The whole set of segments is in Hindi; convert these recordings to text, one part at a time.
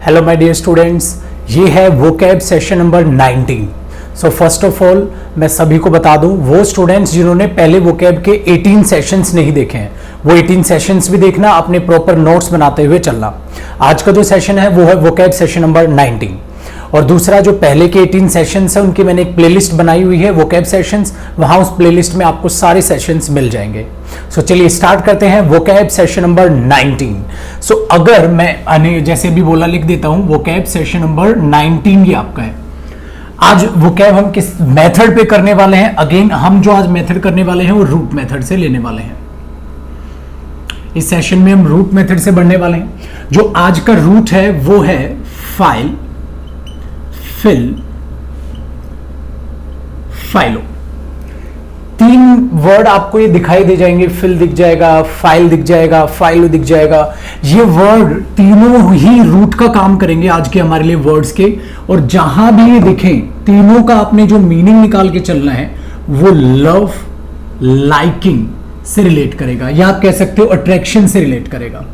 हेलो माय डियर स्टूडेंट्स, ये है vocab session number 19। So first of all मैं सभी को बता दूं, वो स्टूडेंट्स जिन्होंने पहले वोकैब के 18 सेशंस नहीं देखे हैं वो 18 सेशंस भी देखना, अपने प्रॉपर नोट्स बनाते हुए चलना। आज का जो सेशन है वो है वोकैब सेशन नंबर 19। और दूसरा, जो पहले के 18 सेशंस हैं उनकी मैंने एक प्लेलिस्ट बनाई हुई है वोकैब सेशंस, वहां उस प्लेलिस्ट में आपको सारे सेशंस मिल जाएंगे। सो चलिए स्टार्ट करते हैं वोकैब सेशन नंबर 19। सो अगर मैं जैसे भी बोला लिख देता हूं, वोकैब सेशन नंबर 19 ये आपका है। आज वोकैब हम किस मेथड पे करने वाले हैं? अगेन हम जो आज मेथड करने वाले हैं वो रूट मेथड से लेने वाले हैं। इस सेशन में हम रूट मेथड से बढ़ने वाले हैं। जो आज का रूट है वो है फाइल, फिल, फाइलो। तीन वर्ड आपको ये दिखाई दे जाएंगे, फिल दिख जाएगा, फाइल दिख जाएगा, फाइलो दिख जाएगा। ये वर्ड तीनों ही रूट का काम करेंगे आज के हमारे लिए वर्ड्स के। और जहां भी ये दिखें, तीनों का आपने जो मीनिंग निकाल के चलना है वो लव, लाइकिंग से रिलेट करेगा, या आप कह सकते हो अट्रैक्शन से रिलेट करेगा।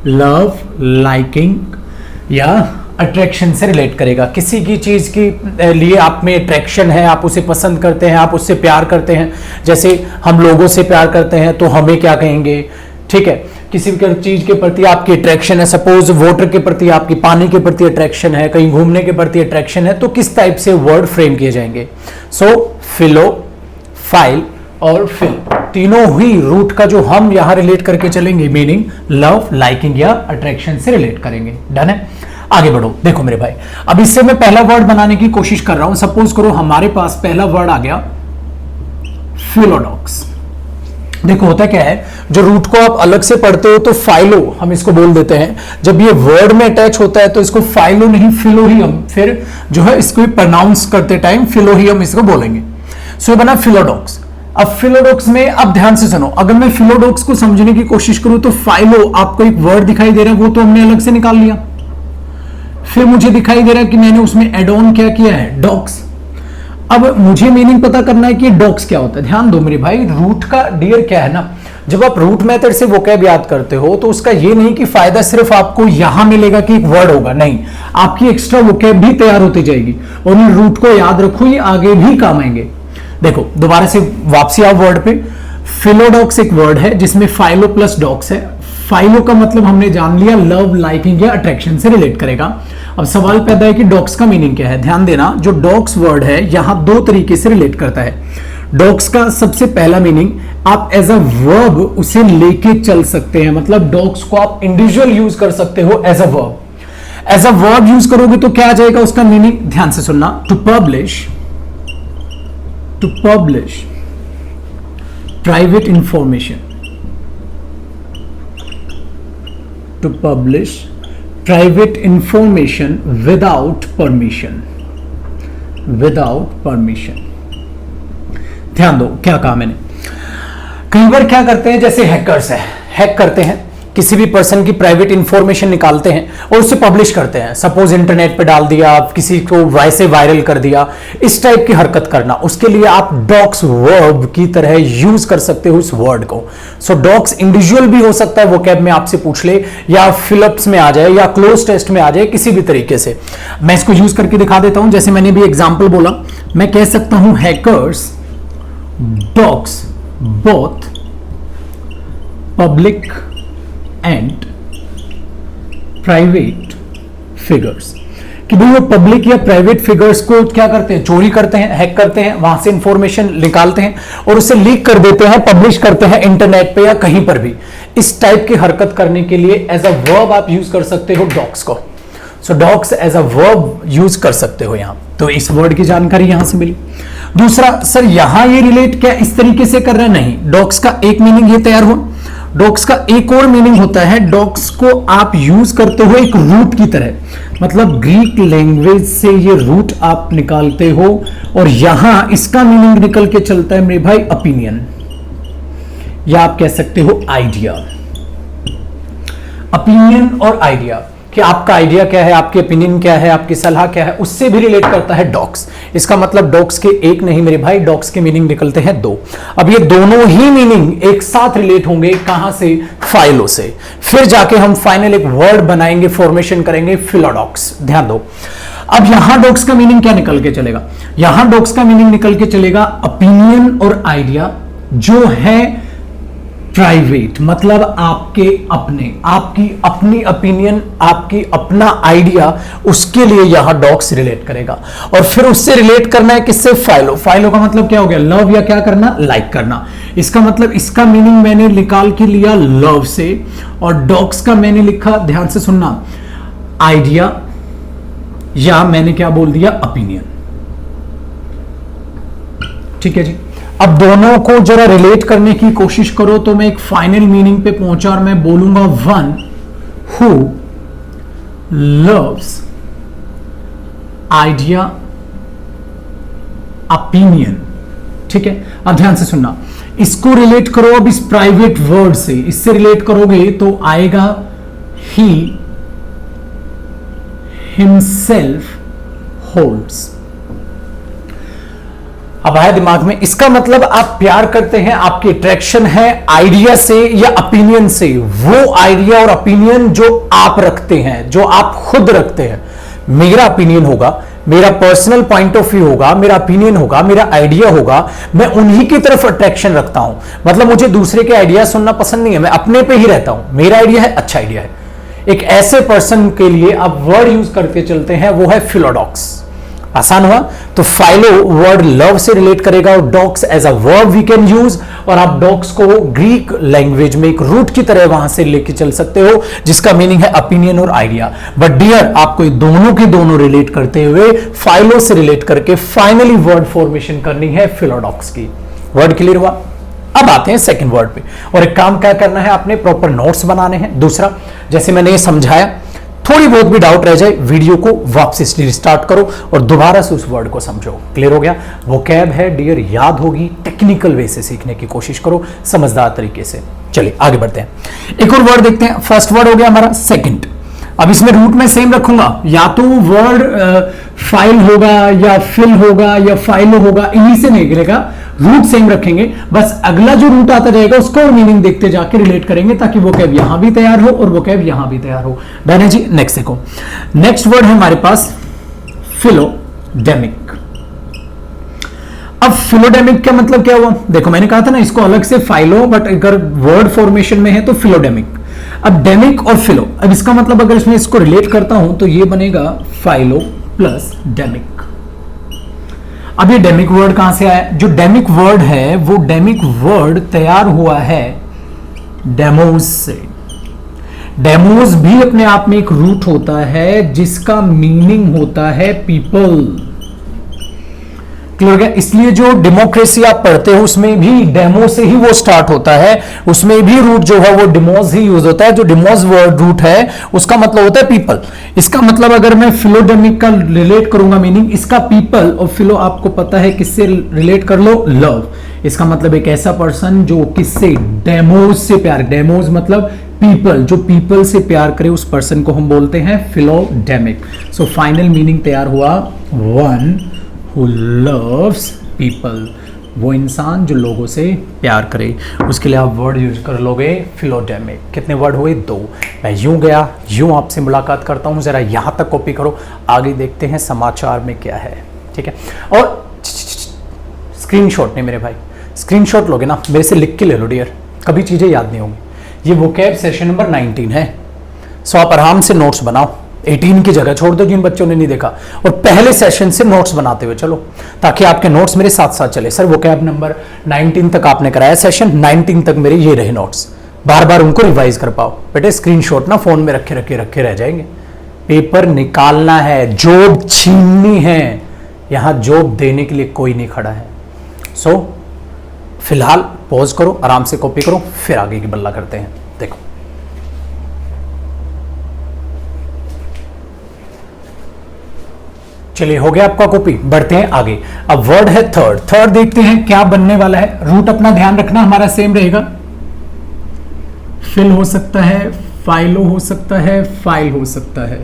लव, लाइकिंग या अट्रैक्शन से रिलेट करेगा। किसी की चीज के लिए आप में अट्रैक्शन है, आप उसे पसंद करते हैं, आप उससे प्यार करते हैं। जैसे हम लोगों से प्यार करते हैं तो हमें क्या कहेंगे, ठीक है। किसी चीज के प्रति आपकी अट्रैक्शन है, सपोज वाटर के प्रति आपकी, पानी के प्रति अट्रैक्शन है, कहीं घूमने के प्रति अट्रैक्शन है, तो किस टाइप से वर्ड फ्रेम किए जाएंगे? सो फिलो, फाइल और फिल, तीनों ही रूट का जो हम यहां रिलेट करके चलेंगे, मीनिंग लव, लाइकिंग या अट्रैक्शन से रिलेट करेंगे। डन है? आगे बढ़ो। देखो मेरे भाई, अब इससे मैं पहला वर्ड बनाने की कोशिश कर रहा हूं। सपोज करो हमारे पास पहला वर्ड आ गया फिलोडॉक्स। देखो होता क्या है, जो रूट को आप अलग से पढ़ते हो तो फाइलो हम इसको बोल देते हैं, जब ये वर्ड में अटैच होता है तो इसको फाइलो नहीं फिलो ही हम फिर जो है इसको प्रोनाउंस करते टाइम फिलो ही हम इसको बोलेंगे। सो ये बना फिलोडॉक्स। अब फिलोडॉक्स में, अब ध्यान से सुनो, अगर मैं फिलोडॉक्स को समझने की कोशिश करूं तो फाइलो, आपको एक वर्ड दिखाई दे रहा है, वो तो हमने अलग से निकाल लिया। फिर मुझे दिखाई दे रहा है कि मैंने उसमें एड ऑन क्या किया है, डॉक्स। अब मुझे मीनिंग पता करना है कि डॉक्स क्या होता है। ध्यान दो मेरे भाई, रूट का डियर क्या है ना, जब आप रूट मेथड से वोकैब याद करते हो तो उसका ये नहीं कि फायदा सिर्फ आपको यहां मिलेगा कि एक वर्ड होगा, नहीं, आपकी एक्स्ट्रा वोकैब भी तैयार होती जाएगी। और इन रूट को याद रखो, ये आगे भी काम आएंगे। देखो दोबारा से वापसी आओ वर्ड पे। फिलोडॉक्स एक वर्ड है जिसमें फाइलो प्लस डॉक्स है। फाइलो का मतलब हमने जान लिया, लव, लाइकिंग या अट्रैक्शन से रिलेट करेगा। अब सवाल पैदा है कि डॉक्स का मीनिंग क्या है। ध्यान देना, जो डॉक्स वर्ड है यहां दो तरीके से रिलेट करता है। डॉक्स का सबसे पहला मीनिंग, आप एज अ वर्ब उसे लेके चल सकते हैं, मतलब डॉक्स को आप इंडिविजुअल यूज कर सकते हो as a verb. As a verb use करोगे तो क्या आ जाएगा उसका मीनिंग? ध्यान से सुनना, to publish private information, to publish private information without permission। ध्यान दो क्या कहा मैंने। कई बार क्या करते हैं, जैसे हैकर्स है, हैक करते हैं, किसी भी पर्सन की प्राइवेट इंफॉर्मेशन निकालते हैं और उसे पब्लिश करते हैं। सपोज इंटरनेट पे डाल दिया, किसी को वैसे वायरल कर दिया, इस टाइप की हरकत करना, उसके लिए आप डॉक्स वर्ब की तरह यूज कर सकते हो इस वर्ड को। सो डॉक्स इंडिविजुअल भी हो सकता है, वोकैब में आपसे पूछ ले, या फिलअप्स में आ जाए, या क्लोज टेस्ट में आ जाए, किसी भी तरीके से। मैं इसको यूज करके दिखा देता हूं। जैसे मैंने भी एग्जाम्पल बोला, मैं कह सकता हूं hackers dox both public and private figures. कि भाई वो पब्लिक या प्राइवेट फिगर्स को क्या करते हैं, चोरी करते हैं, हैक करते हैं, वहां से इंफॉर्मेशन निकालते हैं और उसे लीक कर देते हैं, पब्लिश करते हैं इंटरनेट पे या कहीं पर भी। इस टाइप की हरकत करने के लिए एज अ वर्ब आप यूज कर सकते हो डॉक्स को। So docks as a verb use कर सकते हो यहां। तो इस वर्ड की जानकारी यहां से मिली। दूसरा, सर यहां ये रिलेट क्या इस तरीके से कर रहा है? नहीं, डॉक्स का एक मीनिंग ये तैयार हुआ। डॉक्स का एक और मीनिंग होता है, डॉक्स को आप यूज करते हो एक रूट की तरह, मतलब ग्रीक लैंग्वेज से ये रूट आप निकालते हो और यहां इसका मीनिंग निकल के चलता है मेरे भाई ओपिनियन, या आप कह सकते हो आइडिया। ओपिनियन और आइडिया, कि आपका आइडिया क्या है, आपकी ओपिनियन क्या है, आपकी सलाह क्या है, उससे भी रिलेट करता है डॉक्स। इसका मतलब डॉक्स के एक नहीं मेरे भाई, डॉक्स के मीनिंग निकलते हैं दो। अब ये दोनों ही मीनिंग एक साथ रिलेट होंगे कहां से? फाइलो से, फिर जाके हम फाइनल एक वर्ड बनाएंगे, फॉर्मेशन करेंगे फिलोडॉक्स। ध्यान दो, अब यहां डॉक्स का मीनिंग क्या निकल के चलेगा? यहां डॉक्स का मीनिंग निकल के चलेगा ओपिनियन और आइडिया जो है प्राइवेट, मतलब आपके अपने, आपकी अपनी ओपिनियन, आपकी अपना आइडिया, उसके लिए यहां डॉक्स रिलेट करेगा। और फिर उससे रिलेट करना है किससे? फाइलो। फाइलो का मतलब क्या हो गया? लव, या क्या करना? लाइक करना। इसका मतलब, इसका मीनिंग मैंने निकाल के लिया लव से, और डॉक्स का मैंने लिखा, ध्यान से सुनना, आइडिया, या मैंने क्या बोल दिया? ओपिनियन। ठीक है जी। अब दोनों को जरा रिलेट करने की कोशिश करो तो मैं एक फाइनल मीनिंग पे पहुंचा और मैं बोलूंगा one who loves idea opinion. ठीक है, अब ध्यान से सुनना, इसको रिलेट करो अब इस प्राइवेट वर्ड से, इससे रिलेट करोगे तो आएगा ही हिमसेल्फ होल्ड्स। अब आया दिमाग में, इसका मतलब आप प्यार करते हैं, आपकी अट्रैक्शन है आइडिया से या ओपिनियन से, वो आइडिया और ओपिनियन जो आप रखते हैं, जो आप खुद रखते हैं। मेरा ओपिनियन होगा, मेरा पर्सनल पॉइंट ऑफ व्यू होगा, मेरा ओपिनियन होगा, मेरा आइडिया होगा, मैं उन्हीं की तरफ अट्रैक्शन रखता हूं। मतलब मुझे दूसरे के आइडिया सुनना पसंद नहीं है, मैं अपने पे ही रहता हूं। मेरा आइडिया है, अच्छा आइडिया है। एक ऐसे पर्सन के लिए आप वर्ड यूज करके चलते हैं, वो है फिलोडॉक्स। आसान हुआ? तो फाइलो वर्ड लव से रिलेट करेगा और dox as a verb we can use, और आप डॉक्स को ग्रीक लैंग्वेज में एक रूट की तरह वहां से लेके चल सकते हो, जिसका मीनिंग है ओपिनियन और आइडिया। बट डियर, आपको दोनों के दोनों रिलेट करते हुए फाइलो से रिलेट करके फाइनली वर्ड फॉर्मेशन करनी है फिलोडॉक्स की। वर्ड क्लियर हुआ? अब आते हैं सेकंड वर्ड पे, और एक काम क्या करना है, आपने प्रॉपर नोट्स बनाने हैं। दूसरा, जैसे मैंने ये समझाया, थोड़ी बहुत भी डाउट रह जाए, वीडियो को वापस रिस्टार्ट करो और दोबारा से उस वर्ड को समझो। क्लियर हो गया? वोकैब है डियर, याद होगी, टेक्निकल वे से सीखने की कोशिश करो, समझदार तरीके से। चलिए आगे बढ़ते हैं, एक और वर्ड देखते हैं। फर्स्ट वर्ड हो गया हमारा सेकंड। अब इसमें रूट में सेम रखूंगा, या तो वर्ड फाइल होगा या फिल होगा या फाइलो होगा, इन्हीं से नहीं गिरेगा, रूट सेम रखेंगे। बस अगला जो रूट आता जाएगा उसको मीनिंग देखते जाके रिलेट करेंगे, ताकि वो कैब यहां भी तैयार हो और वो कैब यहां भी तैयार हो। डन है जी। नेक्स्ट देखो, नेक्स्ट वर्ड है हमारे पास फिलोडेमिक। अब फिलोडेमिक का मतलब क्या हुआ? देखो, मैंने कहा था ना, इसको अलग से फाइलो, बट अगर वर्ड फॉर्मेशन में है तो फिलोडेमिक। अब डेमिक और फिलो, अब इसका मतलब अगर इसमें इसको रिलेट करता हूं तो ये बनेगा फाइलो प्लस डेमिक। अब ये डेमिक वर्ड कहां से आया? जो डेमिक वर्ड है वो डेमिक वर्ड तैयार हुआ है डेमोज से। डेमोज भी अपने आप में एक रूट होता है जिसका मीनिंग होता है पीपल। क्लियर गया? इसलिए जो डेमोक्रेसी आप पढ़ते हो उसमें भी डेमो से ही वो स्टार्ट होता है, उसमें भी रूट जो है वो डेमोज ही यूज होता है। जो डेमोज वर्ड रूट है उसका मतलब होता है पीपल। इसका मतलब अगर मैं फिलोडेमिक का रिलेट करूंगा मीनिंग, इसका पीपल और फिलो आपको पता है किससे रिलेट कर लो? लव। इसका मतलब एक ऐसा पर्सन जो किससे? डेमोज से प्यार। डेमोज मतलब पीपल, जो पीपल से प्यार करे उस पर्सन को हम बोलते हैं फिलोडेमिक। सो फाइनल मीनिंग तैयार हुआ, वन who loves people, वो इंसान जो लोगों से प्यार करे। उसके लिए आप वर्ड यूज कर लोगे फिलोडेमिक। कितने वर्ड हुए? 2। मैं यूं गया, यूं आपसे मुलाकात करता हूं, जरा यहां तक कॉपी करो, आगे देखते हैं समाचार में क्या है। ठीक है? और स्क्रीनशॉट नहीं मेरे भाई, स्क्रीनशॉट लोगे ना, मेरे से लिख के ले लो डियर, कभी चीजें याद नहीं होंगी। ये वोकैब सेशन नंबर 19 है, सो आप आराम से नोट्स बनाओ। 18 की जगह छोड़ दो जिन बच्चों ने नहीं देखा, और पहले सेशन से नोट्स बनाते हुए चलो, ताकि आपके नोट्स मेरे साथ साथ चले। सर वोकैब नंबर 19 तक आपने कराया सेशन, 19 तक मेरे ये रहे नोट्स, बार बार उनको रिवाइज कर पाओ। बेटे स्क्रीनशॉट ना फोन में रखे रह जाएंगे, पेपर निकालना है, जॉब छीननी है, यहां जॉब देने के लिए कोई नहीं खड़ा है। सो फिलहाल पॉज करो, आराम से कॉपी करो, फिर आगे की बल्ला करते हैं। देखो चलिए, हो गया आपका कॉपी, बढ़ते हैं आगे। अब वर्ड है थर्ड। थर्ड देखते हैं क्या बनने वाला है। रूट अपना ध्यान रखना हमारा सेम रहेगा, फिल हो सकता है, फाइलो हो सकता है, फाइल हो सकता है,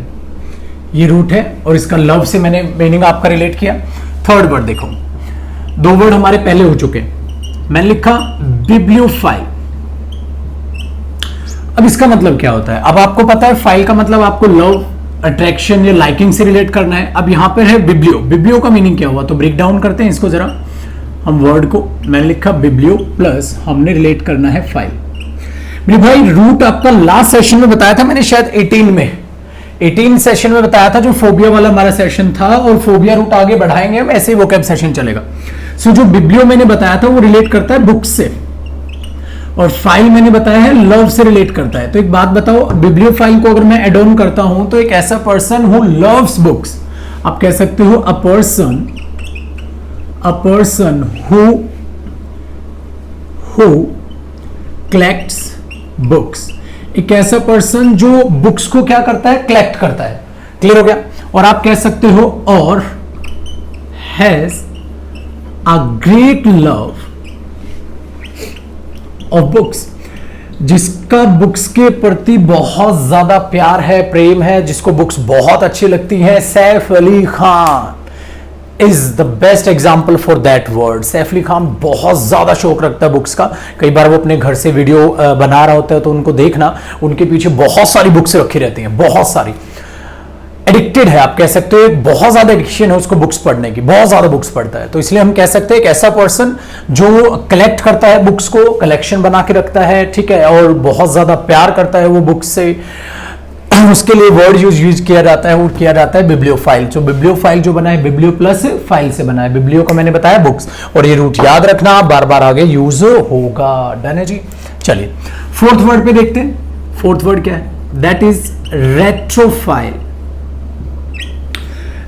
ये रूट है। और इसका लव से मैंने मीनिंग आपका रिलेट किया। थर्ड वर्ड देखो, 2 वर्ड हमारे पहले हो चुके हैं। मैंने लिखा बिब्लियोफाइल। अब इसका मतलब क्या होता है? अब आपको पता है फाइल का मतलब आपको लव, अट्रैक्शन या लाइकिंग से रिलेट करना है। अब यहां पर है बिब्लियो। बिब्लियो का मीनिंग क्या हुआ? तो ब्रेक डाउन करते हैं इसको जरा हम वर्ड को। मैंने लिखा बिब्लियो प्लस हमने रिलेट करना है फाइल। मेरे भाई रूट आपका लास्ट सेशन में बताया था मैंने, शायद 18 सेशन में बताया था, जो फोबिया वाला हमारा सेशन था, और फोबिया रूट आगे बढ़ाएंगे हम, ऐसे ही वोकैब सेशन चलेगा। सो जो बिब्लियो मैंने बताया था वो रिलेट करता है बुक्स से, और फाइल मैंने बताया है लव से रिलेट करता है। तो एक बात बताओ, बिब्लियो फाइल को अगर मैं एड ऑन करता हूं तो एक ऐसा पर्सन हु लव्स बुक्स, आप कह सकते हो अ पर्सन हु कलेक्ट्स बुक्स, एक ऐसा पर्सन जो बुक्स को क्या करता है? कलेक्ट करता है। क्लियर हो गया? और आप कह सकते हो और has a great love of books, जिसका बुक्स के प्रति बहुत ज्यादा प्यार है, प्रेम है, जिसको बुक्स बहुत अच्छी लगती है। Saif Ali Khan is the best example for that word. Saif Ali Khan बहुत ज्यादा शौक रखता है बुक्स का। कई बार वो अपने घर से वीडियो बना रहा होता है तो उनको देखना, उनके पीछे बहुत सारी बुक्स रखी रहती हैं, बहुत सारी। एडिक्टेड है, आप कह सकते हो, बहुत ज्यादा एडिक्शन है उसको बुक्स पढ़ने की, बहुत ज्यादा बुक्स पढ़ता है। तो इसलिए हम कह सकते हैं एक ऐसा पर्सन जो कलेक्ट करता है बुक्स को, कलेक्शन बना के रखता है, ठीक है, और बहुत ज्यादा प्यार करता है वो बुक्स से, उसके लिए वर्ड यूज किया जाता है, वो किया जाता है बिब्लियोफाइल। जो बिब्लियोफाइल जो बना है बिब्लियो प्लस फाइल से बना है। बिब्लियो को मैंने बताया बुक्स, और ये रूट याद रखना, बार बार आगे यूज होगा। डन है जी। चलिए फोर्थ वर्ड पे देखते हैं। फोर्थ वर्ड क्या है? That is रेट्रोफाइल।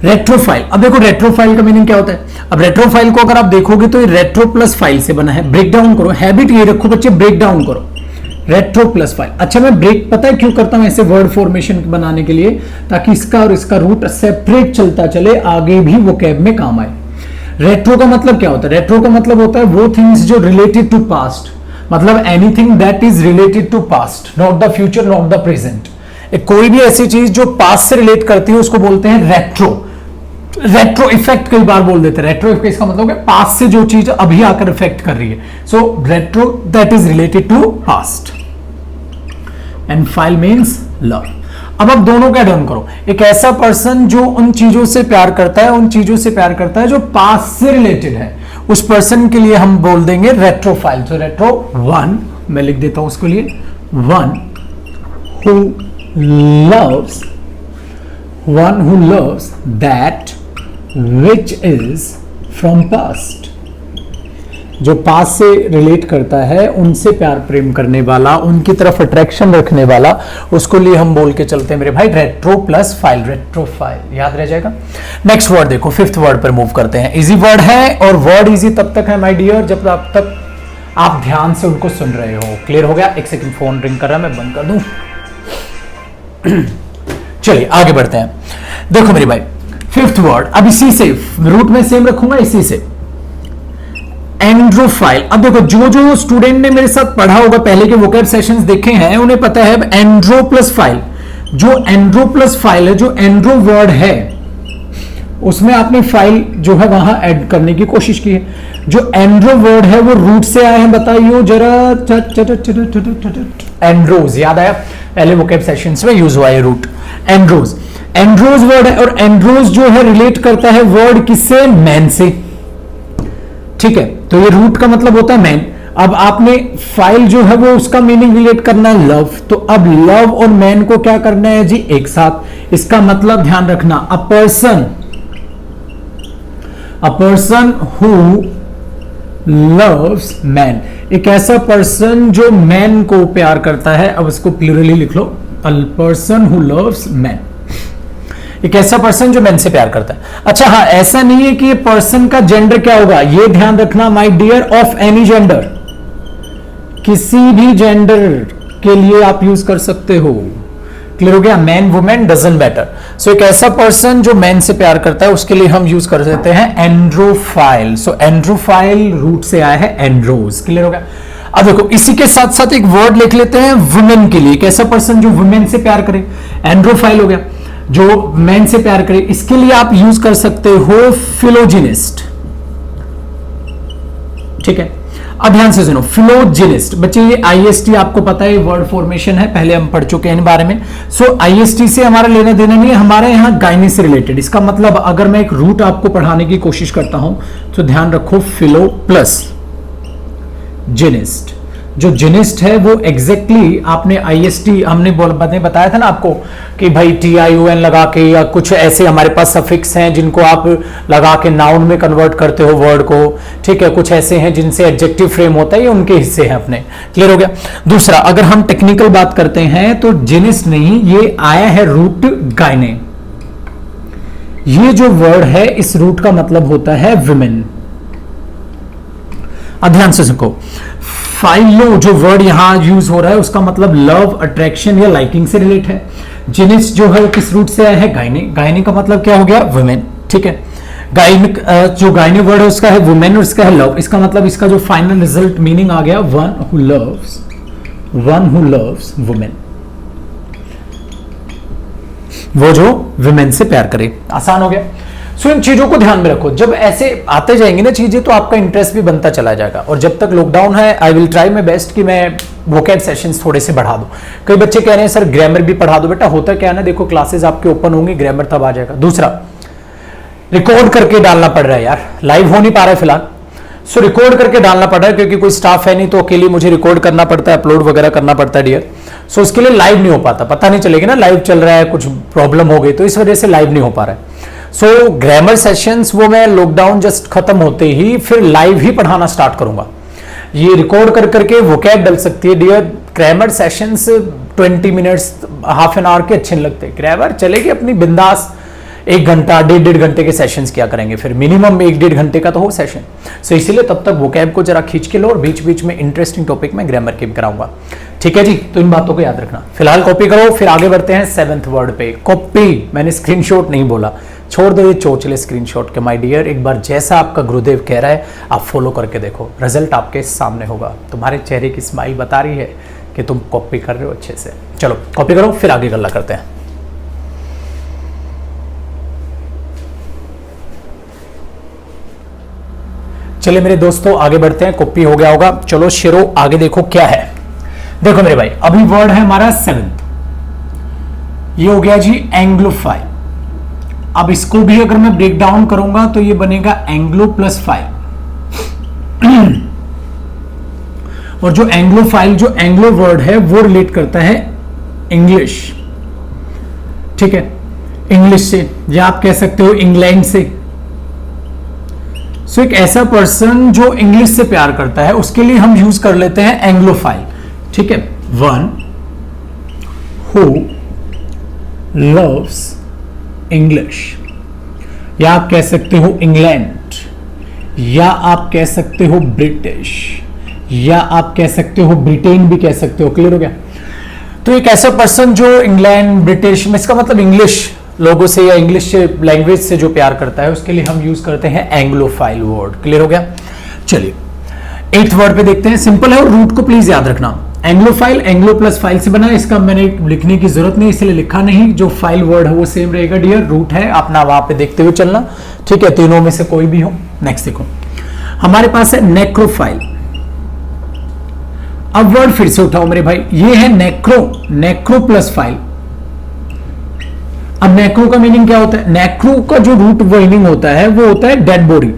रेट्रोफाइल, अब देखो रेट्रोफाइल का मीनिंग क्या होता है। अब रेट्रोफाइल को अगर आप देखोगे तो ये रेट्रो प्लस फाइल से बना है। ब्रेक डाउन करो, हैबिट ये रखो बच्चे, ब्रेक डाउन करो। Retro plus file. अच्छा, मैं ब्रेक पता है क्यों करता हूं ऐसे वर्ड फॉर्मेशन बनाने के लिए, ताकि इसका और इसका रूट सेपरेट चलता चले, आगे भी वोकैब में काम आए। रेट्रो का मतलब क्या होता है? रेट्रो का मतलब होता है वो थिंग्स जो रिलेटेड टू पास्ट, मतलब anything that is related to past, not the future, not the present. कोई भी ऐसी चीज जो पास्ट से रिलेट करती है उसको बोलते हैं रेट्रो। रेट्रो इफेक्ट कई बार बोल देते हैं। रेट्रो इफेक्ट इसका मतलब है पास्ट से जो चीज अभी आकर इफेक्ट कर रही है। So retro that is related to past, and phile means love. अब आप दोनों का डन करो। एक ऐसा पर्सन जो उन चीजों से प्यार करता है, उन चीजों से प्यार करता है जो पास्ट से रिलेटेड है, उस पर्सन के लिए हम बोल देंगे रेट्रोफाइल। तो रेट्रो वन, मैं लिख देता हूं उसके लिए, one who loves that which is from past, जो पास से रिलेट करता है, उनसे प्यार प्रेम करने वाला, उनकी तरफ अट्रैक्शन रखने वाला, उसको लिए हम बोल के चलते हैं मेरे भाई रेट्रो प्लस फाइल, रेट्रोफाइल। याद रह जाएगा। नेक्स्ट वर्ड देखो, फिफ्थ वर्ड पर मूव करते हैं। इजी वर्ड है, और वर्ड इजी तब तक है माय डियर जब तक आप ध्यान से उनको सुन रहे हो। क्लियर हो गया? एक सेकंड, फोन रिंग कर रहा है, मैं बंद कर दूं। चलिए आगे बढ़ते हैं। देखो मेरे भाई, फिफ्थ वर्ड, अब इसी से रूट में सेम रखूंगा, इसी से एंड्रोफाइल। अब देखो, जो स्टूडेंट ने मेरे साथ पढ़ा होगा, पहले के वोकैब सेशंस देखे हैं, उन्हें पता है एंड्रो प्लस फाइल। जो एंड्रो प्लस फाइल है, जो एंड्रो वर्ड है, उसमें आपने फाइल जो है वहां ऐड करने की कोशिश की है। जो एंड्रो वर्ड है वो रूट से आए हैं, बताइए जरा। एंड्रोज, याद आया? पहले वोकैब सेशंस में यूज हुआ है रूट एंड्रोज। एंड्रोज वर्ड है, और एंड्रोज जो है रिलेट करता है वर्ड किससे? मैन से। ठीक है, तो ये रूट का मतलब होता है मैन। अब आपने फाइल जो है वो उसका मीनिंग रिलेट करना है लव, तो अब लव और मैन को क्या करना है जी? एक साथ। इसका मतलब ध्यान रखना, अ पर्सन हु लव्स मैन, एक ऐसा पर्सन जो मैन को प्यार करता है। अब इसको प्लूरली लिख लो, a person who loves man, एक ऐसा पर्सन जो मैन से प्यार करता है। अच्छा हाँ, ऐसा नहीं है कि ये पर्सन का जेंडर क्या होगा, ये ध्यान रखना my dear, of any gender, किसी भी जेंडर के लिए आप यूज कर सकते हो। क्लियर हो गया? Man women doesn't matter. So एक ऐसा पर्सन जो मैन से प्यार करता है, उसके लिए हम यूज कर सकते हैं एंड्रोफाइल। सो एंड्रोफाइल रूट से आया है एंड्रोज। क्लियर हो गया? अब देखो, इसी के साथ साथ एक वर्ड लिख लेते हैं वुमेन के लिए। एक ऐसा पर्सन जो वुमेन से प्यार करे, एंड्रोफाइल हो गया। जो मैन से प्यार करे, इसके लिए आप यूज कर सकते हो फिलोजिनिस्ट। ठीक है, अब ध्यान से सुनो, फिलोजेनिस्ट बच्चे, ये आईएसटी आपको पता है वर्ड फॉर्मेशन है, पहले हम पढ़ चुके हैं इन बारे में। सो आईएसटी से हमारा लेना देना नहीं है, हमारे यहाँ गायने से रिलेटेड। इसका मतलब अगर मैं एक रूट आपको पढ़ाने की कोशिश करता हूं तो ध्यान रखो, फिलो प्लस जेनिस्ट। जो जेनिस्ट है वो एग्जैक्टली आपने आईएसटी हमने बताया था ना आपको कि भाई TION लगा के या कुछ ऐसे हमारे पास सफिक्स हैं जिनको आप लगा के नाउन में कन्वर्ट करते हो वर्ड को, ठीक है। कुछ ऐसे हैं जिनसे एडजेक्टिव फ्रेम होता है, ये उनके हिस्से हैं अपने। क्लियर हो गया। दूसरा, अगर हम टेक्निकल बात करते हैं तो जेनिस्ट नहीं, ये आया है रूट गायने। ये जो वर्ड है इस रूट का मतलब होता है विमेन। ध्यान से सुनो, फाइलो जो वर्ड यहां यूज हो रहा है उसका मतलब लव, अट्रैक्शन या लाइकिंग से रिलेट है। जेनिस जो है वो किस रूट से आया है? गायने। गायने का मतलब क्या हो गया? वुमेन, ठीक है। गायनिक जो गायने वर्ड है उसका है वुमेन और इसका है लव। इसका मतलब इसका जो फाइनल रिजल्ट मीनिंग आ गया वन हु लव्स वुमेन, वो जो वुमेन से प्यार करे। आसान हो गया। सो इन चीजों को ध्यान में रखो, जब ऐसे आते जाएंगे ना चीजें तो आपका इंटरेस्ट भी बनता चला जाएगा। और जब तक लॉकडाउन है I will try my best कि मैं वोकैब सेशंस थोड़े से बढ़ा दूं। कई बच्चे कह रहे हैं सर ग्रामर भी पढ़ा दो। बेटा होता क्या है ना, देखो क्लासेस आपके ओपन होंगी, ग्रामर तब आ जाएगा। दूसरा, रिकॉर्ड करके डालना पड़ रहा है यार, लाइव हो नहीं पा रहा है फिलहाल। सो रिकॉर्ड करके डालना पड़ रहा है क्योंकि कोई स्टाफ है नहीं, तो अकेले मुझे रिकॉर्ड करना पड़ता है, अपलोड वगैरह करना पड़ता है डियर। सो उसके लिए लाइव नहीं हो पाता, पता नहीं चलेगा ना लाइव चल रहा है, कुछ प्रॉब्लम हो गई तो इस वजह से लाइव नहीं हो पा रहा है। सो ग्रामर सेशंस वो मैं लॉकडाउन जस्ट खत्म होते ही फिर लाइव ही पढ़ाना स्टार्ट करूंगा। ये रिकॉर्ड कर करके वोकैब डल सकती है dear. Grammar sessions 20 minutes half an hour के अच्छे नहीं लगते। ग्रामर चलेगी अपनी बिंदास, 1 घंटा 1.5 घंटे के सेशंस क्या करेंगे फिर, मिनिमम 1-1.5 घंटे का तो हो सेशन। सो इसीलिए तब तक वोकैब को जरा खींच के लो और बीच बीच में इंटरेस्टिंग टॉपिक में ग्रामर की भी कराऊंगा। ठीक है जी, तो इन बातों को याद रखना। फिलहाल कॉपी करो, फिर आगे बढ़ते हैं 7th वर्ड पे। कॉपी, मैंने स्क्रीनशॉट नहीं बोला, छोड़ दो ये चोचले स्क्रीनशॉट के माय डियर। एक बार जैसा आपका गुरुदेव कह रहा है आप फॉलो करके देखो, रिजल्ट आपके सामने होगा। तुम्हारे चेहरे की स्माइल बता रही है कि तुम कॉपी कर रहे हो अच्छे से। चलो कॉपी करो, फिर आगे गल्ला करते हैं। चलिए मेरे दोस्तों आगे बढ़ते हैं। कॉपी हो गया होगा, चलो शेरो आगे देखो क्या है। देखो मेरे भाई, अभी वर्ड है हमारा 7th, ये हो गया जी एंग्लोफाइल। अब इसको भी अगर मैं ब्रेक डाउन करूंगा तो ये बनेगा एंग्लो प्लस फाइल। और जो एंग्लोफाइल, जो एंग्लो वर्ड है वो रिलेट करता है इंग्लिश, ठीक है, इंग्लिश से, या आप कह सकते हो इंग्लैंड से। सो एक ऐसा पर्सन जो इंग्लिश से प्यार करता है उसके लिए हम यूज कर लेते हैं एंग्लोफाइल, ठीक है। वन हु लव्स इंग्लिश, या आप कह सकते हो इंग्लैंड, या आप कह सकते हो ब्रिटिश, या आप कह सकते हो ब्रिटेन भी कह सकते हो। क्लियर हो गया। तो एक ऐसा पर्सन जो इंग्लैंड, ब्रिटिश में, इसका मतलब इंग्लिश लोगों से या इंग्लिश लैंग्वेज से जो प्यार करता है उसके लिए हम यूज करते हैं एंग्लोफाइल वर्ड। क्लियर हो गया। चलिए 8th वर्ड पे देखते हैं। सिंपल है और रूट को प्लीज याद रखना। एंग्लोफाइल एंग्लो प्लस फाइल से बना है, इसका मैंने लिखने की जरूरत नहीं इसलिए लिखा नहीं। जो फाइल वर्ड है वो सेम रहेगा डियर, रूट है अपना वहां पे देखते हुए चलना, ठीक है। तीनों में से कोई भी हो। नेक्स्ट देखो, हमारे पास है नेक्रोफाइल। अब वर्ड फिर से उठाओ मेरे भाई, ये है नेक्रो, नेक्रो प्लस फाइल। अब नेक्रो का मीनिंग क्या होता है? नेक्रो का जो रूट मीनिंग होता है वो होता है डेड बॉडी।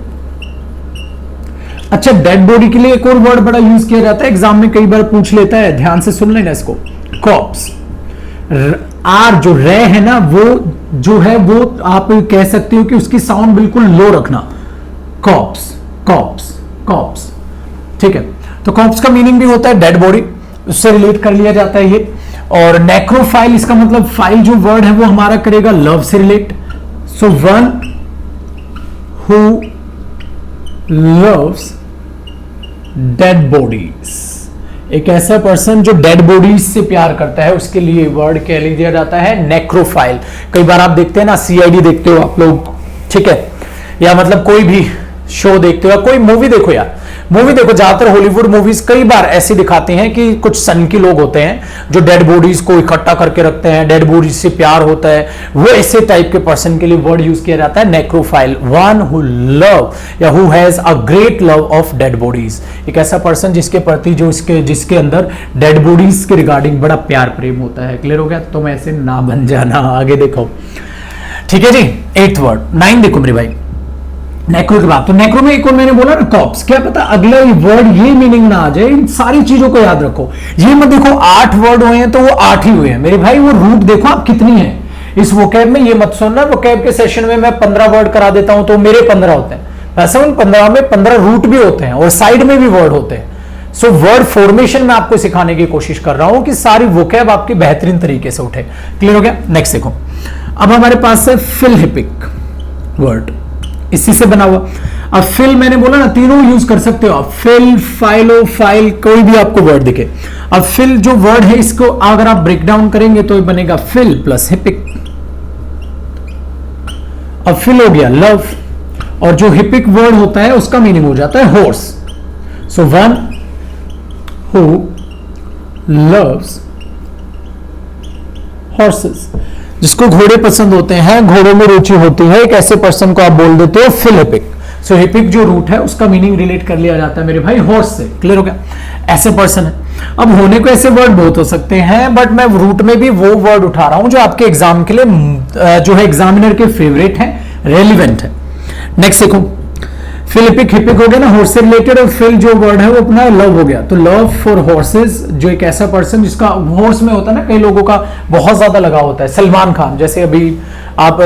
अच्छा, डेड बॉडी के लिए एक और वर्ड बड़ा यूज किया जाता है, एग्जाम में कई बार पूछ लेता है, ध्यान से सुन लेना इसको। कॉप्स, आर जो रे है ना वो जो है वो आप कह सकते हो कि उसकी साउंड बिल्कुल लो रखना। कॉप्स, कॉप्स, कॉप्स, ठीक है। तो कॉप्स का मीनिंग भी होता है डेड बॉडी, उससे रिलेट कर लिया जाता है ये। और नेक्रोफाइल, इसका मतलब फाइल जो वर्ड है वो हमारा करेगा लव से relate. So one who loves dead bodies, एक ऐसा पर्सन जो डेड बॉडीज से प्यार करता है उसके लिए वर्ड कह लिया जाता है नेक्रोफाइल। कई बार आप देखते हैं ना, CID देखते हो आप लोग, ठीक है, या मतलब कोई भी शो देखते हो या कोई मूवी देखो यार, मूवी देखो, ज्यादातर हॉलीवुड मूवीज कई बार ऐसी दिखाती हैं कि कुछ सनकी लोग होते हैं जो डेड बॉडीज को इकट्ठा करके रखते हैं, डेड बॉडीज से प्यार होता है, वो ऐसे टाइप के पर्सन के लिए वर्ड यूज किया जाता है नेक्रोफाइल, वन हु लव या who has a great love of dead bodies. एक ऐसा पर्सन जिसके प्रति जिसके अंदर डेड बॉडीज के रिगार्डिंग बड़ा प्यार प्रेम होता है। क्लियर हो गया? तुम ऐसे ना बन जाना। आगे देखो, ठीक है जी। 8th वर्ड 9 देखो मेरे भाई, नेक्रो की बात। तो नेक्रो में एक और मैंने बोला ना कॉप्स, क्या पता अगला वर्ड ये मीनिंग ना आ जाए। इन सारी चीजों को याद रखो। ये मत देखो 8 वर्ड हुए हैं तो वो 8 ही हुए हैं मेरे भाई, वो रूट देखो आप कितनी है इस वोकैब में। ये मत सुनना वोकैब के सेशन में मैं 15 वर्ड करा देता हूं तो मेरे 15 होते हैं, वैसे उन 15 में 15 रूट भी होते हैं और साइड में भी वर्ड होते हैं। सो वर्ड फॉर्मेशन में आपको सिखाने की कोशिश कर रहा हूं कि सारी वोकैब आपकी बेहतरीन तरीके से उठे। क्लियर हो गया? नेक्स्ट देखो, अब हमारे पास है फिलहिपिक वर्ड, इसी से बना हुआ। अब फिल मैंने बोला ना, तीनों यूज कर सकते हो आप, फिल, फाइलो, फाइल, कोई भी आपको वर्ड दिखे। अब फिल जो वर्ड है इसको अगर आप ब्रेक डाउन करेंगे तो ये बनेगा फिल प्लस हिपिक। अब फिल हो गया लव, और जो हिपिक वर्ड होता है उसका मीनिंग हो जाता है horse. So one who loves horses, जिसको घोड़े पसंद होते हैं, घोड़ों में रुचि होती है, एक ऐसे पर्सन को आप बोल देते हो फिलहिपिक। सो हिपिक जो रूट है उसका मीनिंग रिलेट कर लिया जाता है मेरे भाई हॉर्स से। क्लियर हो गया? ऐसे पर्सन है। अब होने को ऐसे वर्ड बहुत हो सकते हैं, बट मैं रूट में भी वो वर्ड उठा रहा हूं जो आपके एग्जाम के लिए जो है एग्जामिनर के फेवरेट है, रेलिवेंट है। नेक्स्ट देखो, फिलिपिक हिपिक हो गया ना हॉर्स से रिलेटेड, और फिल जो वर्ड है वो अपना लव हो गया। तो लव फॉर हॉर्सेस, जो एक ऐसा पर्सन जिसका हॉर्स में होता है ना, कई लोगों का बहुत ज्यादा लगाव होता है। सलमान खान जैसे अभी आप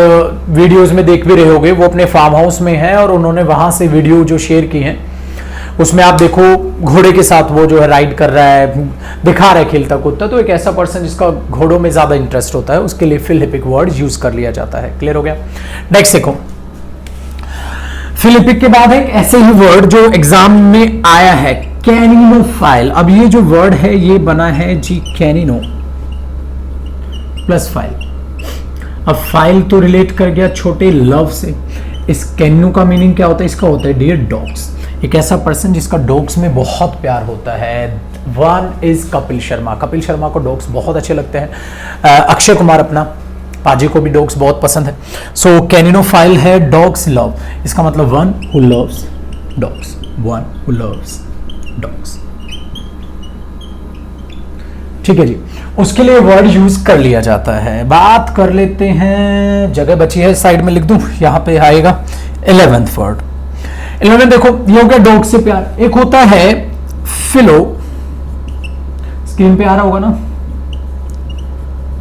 वीडियोस में देख भी रहे होगे, वो अपने फार्म हाउस में है और उन्होंने वहां से वीडियो जो शेयर की है उसमें आप देखो घोड़े के साथ वो जो है राइड कर रहा है, दिखा रहा है खेलता कूदता। तो एक ऐसा पर्सन जिसका घोड़ों में ज्यादा इंटरेस्ट होता है उसके लिए फिलहिपिक वर्ड यूज कर लिया जाता है। क्लियर हो गया? नेक्स्ट देखो, फिलिपिक के बाद एक ऐसे ही वर्ड जो एग्जाम में आया है, कैनिनोफाइल। अब ये जो वर्ड है ये बना है जी कैनिनो प्लस फाइल। अब फाइल तो रिलेट कर गया छोटे लव से। इस कैनिनो का मीनिंग क्या होता है? इसका होता है डियर डॉग्स, एक ऐसा पर्सन जिसका डॉग्स में बहुत प्यार होता है। One is Kapil Sharma. कपिल शर्मा को डॉग्स बहुत अच्छे लगते हैं। अक्षय कुमार अपना पाजी को भी डॉग्स बहुत पसंद है। सो कैनिनोफाइल है डॉग्स लव, इसका मतलब one who loves dogs, one who loves dogs. ठीक है जी, उसके लिए वर्ड यूज कर लिया जाता है। बात कर लेते हैं, जगह बची है साइड में लिख दूं, यहां पे आएगा 11th वर्ड। 11 देखो, ये हो गया डॉग से प्यार। एक होता है फिलो, स्क्रीन पे आ रहा होगा ना,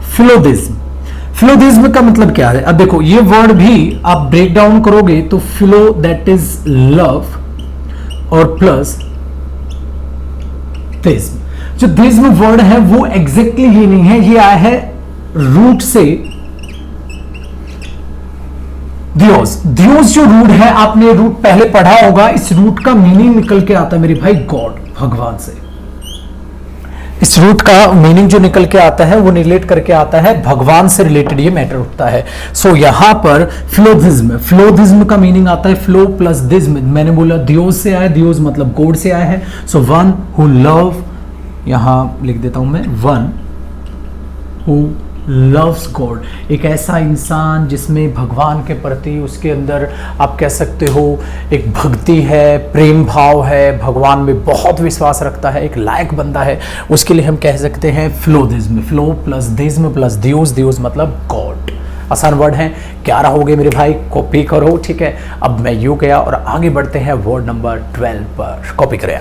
फिलोदिज्म। फिलोदिज्म का मतलब क्या है? अब देखो ये वर्ड भी आप ब्रेक डाउन करोगे तो फिलो दैट इज लव और प्लस दिज्म। जो दिज्म वर्ड है वो एग्जैक्टली ये नहीं है, ये आया है रूट से दियोस। दियोस जो रूट है, आपने रूट पहले पढ़ा होगा, इस रूट का मीनिंग निकल के आता है मेरे भाई गॉड, भगवान से। इस रूट का मीनिंग जो निकल के आता है वो रिलेट करके आता है भगवान से रिलेटेड, ये मैटर उठता है। सो यहां पर फ्लोदिज्म, फ्लोदिज्म का मीनिंग आता है फ्लो प्लस दिज्म। मैंने बोला दियोस से आया, दियोस मतलब गॉड से आया है। सो वन हु लव, यहां लिख देता हूं मैं, वन हु लव्स गॉड, एक ऐसा इंसान जिसमें भगवान के प्रति उसके अंदर आप कह सकते हो एक भक्ति है, प्रेम भाव है, भगवान में बहुत विश्वास रखता है, एक लायक बंदा है, उसके लिए हम कह सकते हैं फ्लोदिज्म। फ्लो प्लस दिज्म प्लस दियोस, दियोस मतलब गॉड। आसान वर्ड है। 11 हो गए मेरे भाई, कॉपी करो। ठीक है, अब मैं यू गया और आगे बढ़ते हैं वर्ड नंबर 12 पर। कॉपी करें।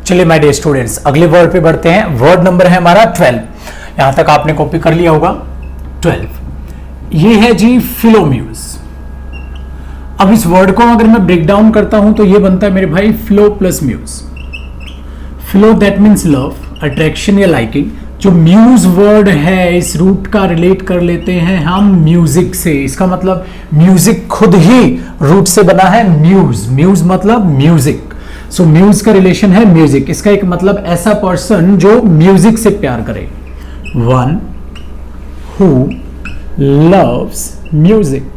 चलिए माय डियर स्टूडेंट्स, अगले वर्ड पे बढ़ते हैं। वर्ड नंबर है हमारा 12। यहां तक आपने कॉपी कर लिया होगा 12। ये है जी फिलोम्यूज। अब इस वर्ड को अगर मैं ब्रेक डाउन करता हूं तो ये बनता है मेरे भाई philo plus muse. Philo that means love, attraction या लाइकिंग। जो म्यूज वर्ड है इस रूट का रिलेट कर लेते हैं हम म्यूजिक से। इसका मतलब म्यूजिक खुद ही रूट से बना है म्यूज। म्यूज मतलब म्यूजिक। सो म्यूज का रिलेशन है म्यूजिक। इसका एक मतलब ऐसा पर्सन जो म्यूजिक से प्यार करे। वन हु लव्स म्यूजिक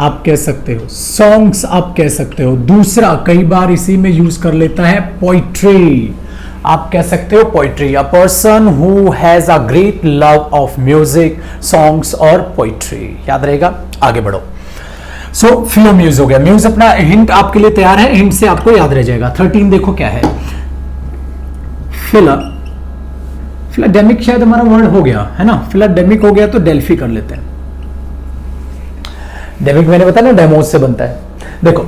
आप कह सकते हो, सॉन्ग्स आप कह सकते हो। दूसरा कई बार इसी में यूज कर लेता है पोइट्री, आप कह सकते हो poetry. A person who has a great love of music, songs और पोइट्री। याद रहेगा, आगे बढ़ो। सो फिलो म्यूज हो गया। म्यूज अपना हिंट आपके लिए तैयार है, हिंट से आपको याद रह जाएगा। 13 देखो क्या है, फिलाडेमिक शायद हमारा वर्ड हो गया है ना, फिलाडेमिक हो गया तो डेल्फी कर लेते हैं। डेमिक मैंने बताया ना डेमोस से बनता है। देखो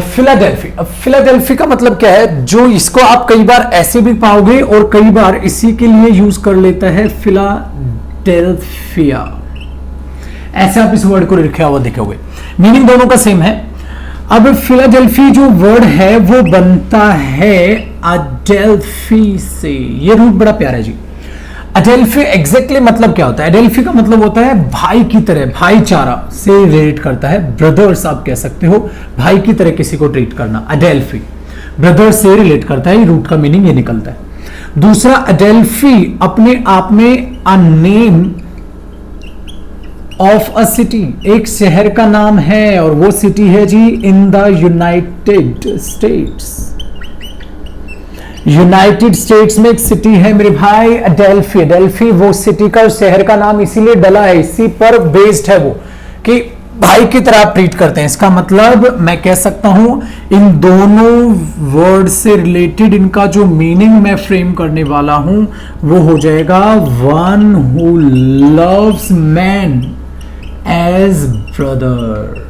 फिलाडेल्फी, फिलाडेल्फी का मतलब क्या है, जो इसको आप कई बार ऐसे भी पाओगे और कई बार इसी के लिए यूज कर लेता है फिलाडेल्फिया, ऐसे आप इस वर्ड को लिखा हुआ देखोगे, मीनिंग दोनों का सेम है। अब फिलाडेल्फी जो वर्ड है वो बनता है अडेल्फी से, ये रूट बड़ा प्यारा है जी। अडेल्फी एग्जैक्टली मतलब क्या होता है, अडेल्फी का मतलब होता है भाई की तरह, भाईचारा से रिलेट करता है, ब्रदर्स आप कह सकते हो, भाई की तरह किसी को ट्रीट करना, अडेल्फी ब्रदर्स से रिलेट करता है, रूट का मीनिंग ये निकलता है। दूसरा अडेल्फी अपने आप में a name of a city, एक शहर का नाम है और वो सिटी है जी in the United States. United States में एक सिटी है मेरे भाई अडेल्फी, अडेल्फी वो सिटी का शहर का नाम इसीलिए डला है, इसी पर बेस्ड है वो कि भाई की तरह आप ट्रीट करते हैं। इसका मतलब मैं कह सकता हूं इन दोनों वर्ड से रिलेटेड इनका जो मीनिंग मैं फ्रेम करने वाला हूं वो हो जाएगा one who loves man as brother,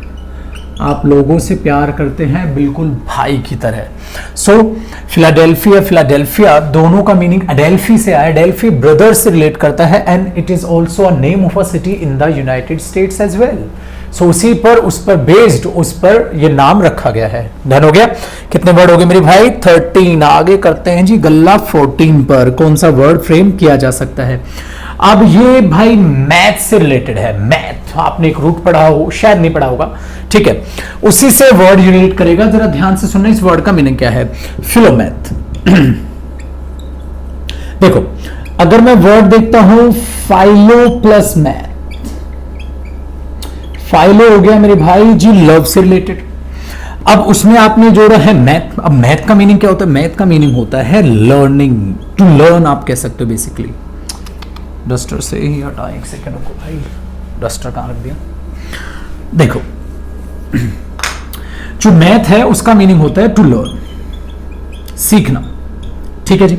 आप लोगों से प्यार करते हैं बिल्कुल भाई की तरह। सो फिलाडेल्फिया, फिलाडेल्फिया दोनों का मीनिंग अडेल्फी से आया, अडेल्फी ब्रदर से रिलेट करता है and it is also a name of a city in the United States as well. So उसी पर, उस पर बेस्ड, उस पर ये नाम रखा गया है। डन हो गया, कितने वर्ड हो गए मेरे भाई 13। आगे करते हैं जी गल्ला 14 पर, कौन सा वर्ड फ्रेम किया जा सकता है। अब ये भाई मैथ से रिलेटेड है, मैथ आपने एक रूट पढ़ा हो, शायद नहीं पढ़ा होगा, ठीक है, उसी से वर्ड रिलेट करेगा। जरा ध्यान से सुनना, इस वर्ड का मीनिंग क्या है, फिलोमैथ। देखो अगर मैं वर्ड देखता हूं फाइलो प्लस मैथ, फाइलो हो गया मेरे भाई जी लव से रिलेटेड, अब उसमें आपने जोड़ा है मैथ। अब मैथ का मीनिंग क्या होता है, मैथ का मीनिंग होता है लर्निंग, टू लर्न आप कह सकते हो बेसिकली। डस्टर से ही हटा एक सेकंड को भाई, डस्टर कहां रख दिया। देखो जो मैथ है उसका मीनिंग होता है टू लर्न, सीखना, ठीक है जी।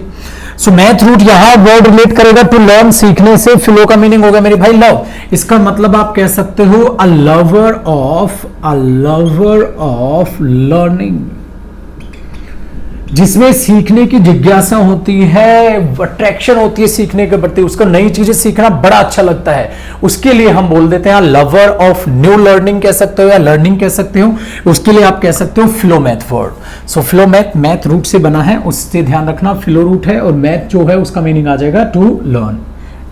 सो मैथ रूट यहां वर्ड रिलेट करेगा टू लर्न, सीखने से। फिलो का मीनिंग होगा मेरे भाई लव, इसका मतलब आप कह सकते हो अ लवर ऑफ लर्निंग, जिसमें सीखने की जिज्ञासा होती है, अट्रैक्शन होती है सीखने के प्रति, उसको नई चीजें सीखना बड़ा अच्छा लगता है, उसके लिए हम बोल देते हैं लवर ऑफ न्यू लर्निंग कह सकते हो या लर्निंग कह सकते हो, उसके लिए आप कह सकते हो फिलोमैथ वर्ड। सो फिलोमैथ मैथ रूट से बना है, उससे ध्यान रखना, फिलो रूट है और मैथ जो है उसका मीनिंग आ जाएगा टू लर्न।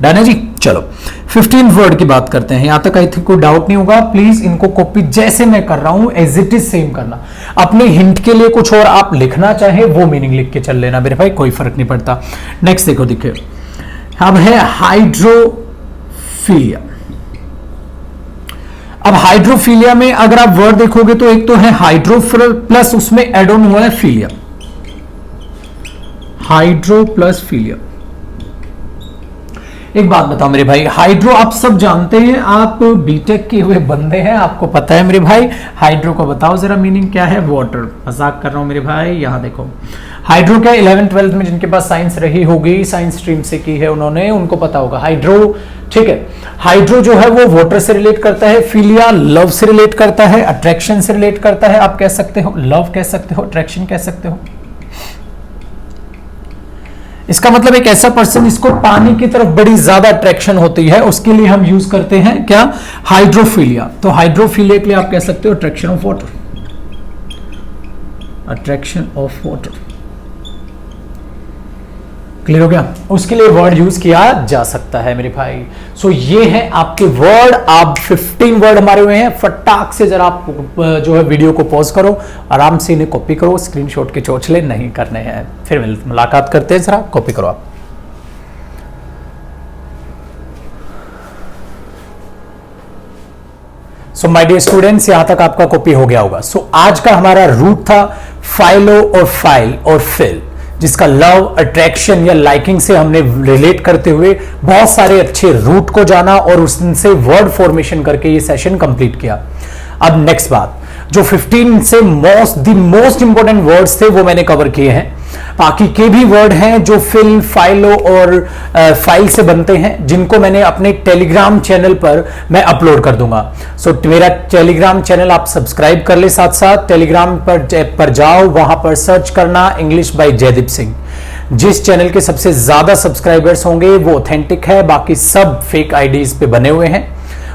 डन है जी। चलो 15 वर्ड की बात करते हैं, यहां तक आई थिंक कोई डाउट नहीं होगा। प्लीज इनको कॉपी जैसे मैं कर रहा हूं एज इट इज सेम करना, अपने हिंट के लिए कुछ और आप लिखना चाहे वो मीनिंग लिख के चल लेना मेरे भाई, कोई फर्क नहीं पड़ता। नेक्स्ट देखो, देखिए अब है हाइड्रोफीलिया। अब हाइड्रोफीलिया में अगर आप वर्ड देखोगे तो एक तो है हाइड्रो प्लस उसमें एड ऑन हुआ है फीलिया, हाइड्रो प्लस फीलिया। एक बात बताओ मेरे भाई, हाइड्रो आप सब जानते हैं, आप बीटेक किए हुए बंदे हैं, आपको पता है मेरे भाई। हाइड्रो को बताओ जरा मीनिंग क्या है, वाटर, मजाक कर रहा हूं मेरे भाई। यहां देखो हाइड्रो क्या 11th 12th में जिनके पास साइंस रही होगी, साइंस स्ट्रीम से की है उन्होंने, उनको पता होगा हाइड्रो, ठीक है। हाइड्रो जो है वो वाटर से रिलेट करता है, फिलिया लव से रिलेट करता है, अट्रैक्शन से रिलेट करता है, आप कह सकते हो लव कह सकते हो, अट्रैक्शन कह सकते हो। इसका मतलब एक ऐसा पर्सन जिसको पानी की तरफ बड़ी ज्यादा अट्रैक्शन होती है, उसके लिए हम यूज करते हैं क्या, हाइड्रोफीलिया। तो हाइड्रोफीलिया के लिए आप कह सकते हो attraction of water, attraction of water. Clear हो गया, उसके लिए वर्ड यूज किया जा सकता है मेरे भाई। सो ये है आपके वर्ड, आप 15 वर्ड हमारे हुए हैं। फटाक से जरा आप जो है वीडियो को पॉज करो, आराम से इन्हें कॉपी करो, स्क्रीनशॉट के चोचले नहीं करने हैं। फिर मुलाकात करते हैं, जरा कॉपी करो आप। सो माय डियर स्टूडेंट्स, यहां तक आपका कॉपी हो गया होगा। सो आज का हमारा रूट था फाइलो और फाइल और फिल, जिसका लव, अट्रैक्शन या लाइकिंग से हमने रिलेट करते हुए बहुत सारे अच्छे रूट को जाना और उससे वर्ड फॉर्मेशन करके ये सेशन कंप्लीट किया। अब नेक्स्ट बात, जो 15 से मोस्ट इंपॉर्टेंट वर्ड्स थे वो मैंने कवर किए हैं। बाकी के भी वर्ड हैं जो फिल, फाइलो और फाइल से बनते हैं, जिनको मैंने अपने टेलीग्राम चैनल पर मैं अपलोड कर दूंगा। सो मेरा टेलीग्राम चैनल आप सब्सक्राइब कर ले, साथ साथ टेलीग्राम पर जाओ, वहां पर सर्च करना इंग्लिश बाय जयदीप सिंह। जिस चैनल के सबसे ज्यादा सब्सक्राइबर्स होंगे वो ऑथेंटिक है, बाकी सब फेक आईडीज पे बने हुए हैं,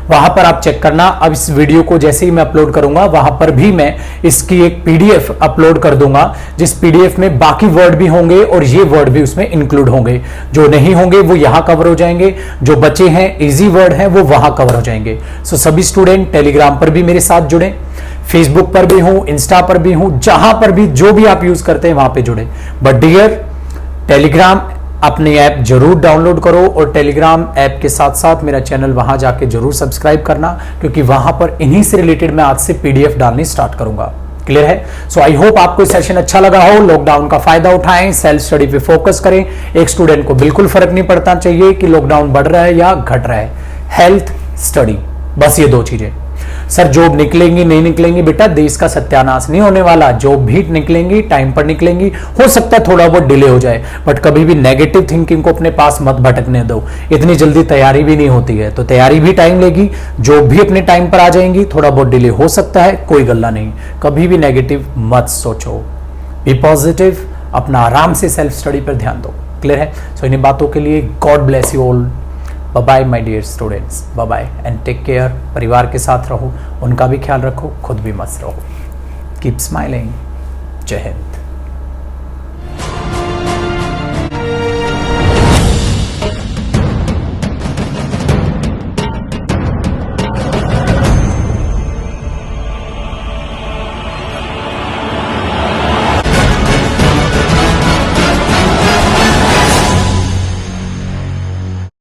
वहां पर आप चेक करना। अब इस वीडियो को जैसे ही मैं अपलोड करूंगा वहां पर भी मैं इसकी एक पीडीएफ अपलोड कर दूंगा, जिस पीडीएफ में बाकी वर्ड भी होंगे और ये वर्ड भी उसमें इंक्लूड होंगे। जो नहीं होंगे वो यहां कवर हो जाएंगे, जो बचे हैं इजी वर्ड हैं वो वहां कवर हो जाएंगे। सो सभी स्टूडेंट टेलीग्राम पर भी मेरे साथ जुड़े, फेसबुक पर भी हूं, इंस्टा पर भी हूं, जहां पर भी जो भी आप यूज करते हैं वहां पे जुड़े। बट डियर, टेलीग्राम अपनी ऐप जरूर डाउनलोड करो और टेलीग्राम ऐप के साथ साथ मेरा चैनल वहां जाके जरूर सब्सक्राइब करना, क्योंकि वहां पर इन्हीं से रिलेटेड मैं आज से पीडीएफ डालनी स्टार्ट करूंगा। क्लियर है? सो आई होप आपको सेशन अच्छा लगा हो। लॉकडाउन का फायदा उठाएं, सेल्फ स्टडी पे फोकस करें। एक स्टूडेंट को बिल्कुल फर्क नहीं पड़ता चाहिए कि लॉकडाउन बढ़ रहा है या घट रहा है। हेल्थ, स्टडी, बस ये दो चीजें। सर जॉब निकलेंगी नहीं निकलेंगी, बेटा देश का सत्यानाश नहीं होने वाला। जॉब भी निकलेंगी, टाइम पर निकलेंगी, हो सकता है थोड़ा बहुत डिले हो जाए, बट कभी भी नेगेटिव थिंकिंग को अपने पास मत भटकने दो। इतनी जल्दी तैयारी भी नहीं होती है, तो तैयारी भी टाइम लेगी, जॉब भी अपने टाइम पर आ जाएंगी, थोड़ा बहुत डिले हो सकता है, कोई गल्ला नहीं। कभी भी नेगेटिव मत सोचो, बी पॉजिटिव, अपना आराम से सेल्फ स्टडी पर ध्यान दो। क्लियर है? सो इन्हीं बातों के लिए God bless you all. Bye bye my dear students, bye bye and take care. परिवार के साथ रहो, उनका भी ख्याल रखो, खुद भी मस्त रहो। Keep smiling. जय हिंद।